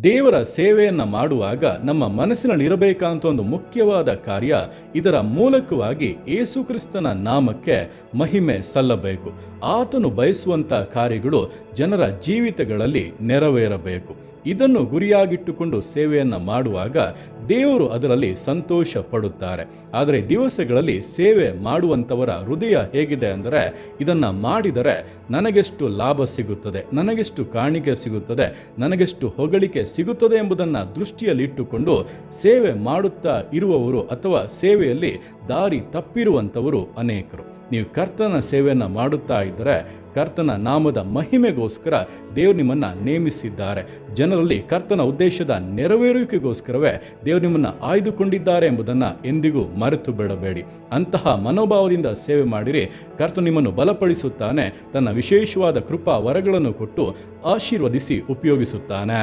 ದೇವರ ಸೇವೆಯನ್ನು ಮಾಡುವಾಗ ನಮ್ಮ ಮನಸ್ಸಿನಲ್ಲಿರಬೇಕಂತ ಒಂದು ಮುಖ್ಯವಾದ ಕಾರ್ಯ, ಇದರ ಮೂಲಕವಾಗಿ ಯೇಸು ಕ್ರಿಸ್ತನ ನಾಮಕ್ಕೆ ಮಹಿಮೆ ಸಲ್ಲಬೇಕು. ಆತನು ಬಯಸುವಂಥ ಕಾರ್ಯಗಳು ಜನರ ಜೀವಿತಗಳಲ್ಲಿ ನೆರವೇರಬೇಕು. ಇದನ್ನು ಗುರಿಯಾಗಿಟ್ಟುಕೊಂಡು ಸೇವೆಯನ್ನು ಮಾಡುವಾಗ ದೇವರು ಅದರಲ್ಲಿ ಸಂತೋಷ ಪಡುತ್ತಾರೆ. ಆದರೆ ದಿವಸಗಳಲ್ಲಿ ಸೇವೆ ಮಾಡುವಂಥವರ ಹೃದಯ ಹೇಗಿದೆ ಅಂದರೆ, ಇದನ್ನು ಮಾಡಿದರೆ ನನಗೆಷ್ಟು ಲಾಭ ಸಿಗುತ್ತದೆ, ನನಗೆಷ್ಟು ಕಾಣಿಕೆ ಸಿಗುತ್ತದೆ, ನನಗೆಷ್ಟು ಹೊಗಳಿಕೆ ಸಿಗುತ್ತದೆ ಎಂಬುದನ್ನು ದೃಷ್ಟಿಯಲ್ಲಿಟ್ಟುಕೊಂಡು ಸೇವೆ ಮಾಡುತ್ತಾ ಇರುವವರು ಅಥವಾ ಸೇವೆಯಲ್ಲಿ ದಾರಿ ತಪ್ಪಿರುವಂಥವರು ಅನೇಕರು. ನೀವು ಕರ್ತನ ಸೇವೆಯನ್ನು ಮಾಡುತ್ತಾ ಇದ್ದರೆ ಕರ್ತನ ನಾಮದ ಮಹಿಮೆಗೋಸ್ಕರ ದೇವರು ನಿಮ್ಮನ್ನು ನೇಮಿಸಿದ್ದಾರೆ. ಜನರಲ್ಲಿ ಕರ್ತನ ಉದ್ದೇಶದ ನೆರವೇರುವಿಕೆಗೋಸ್ಕರವೇ ದೇವರು ನಿಮ್ಮನ್ನು ಆಯ್ದುಕೊಂಡಿದ್ದಾರೆ ಎಂಬುದನ್ನು ಎಂದಿಗೂ ಮರೆತು ಬಿಡಬೇಡಿ. ಅಂತಹ ಮನೋಭಾವದಿಂದ ಸೇವೆ ಮಾಡಿರಿ. ಕರ್ತನು ನಿಮ್ಮನ್ನು ಬಲಪಡಿಸುತ್ತಾನೆ, ತನ್ನ ವಿಶೇಷವಾದ ಕೃಪಾ ವರಗಳನ್ನು ಕೊಟ್ಟು ಆಶೀರ್ವದಿಸಿ ಉಪಯೋಗಿಸುತ್ತಾನೆ.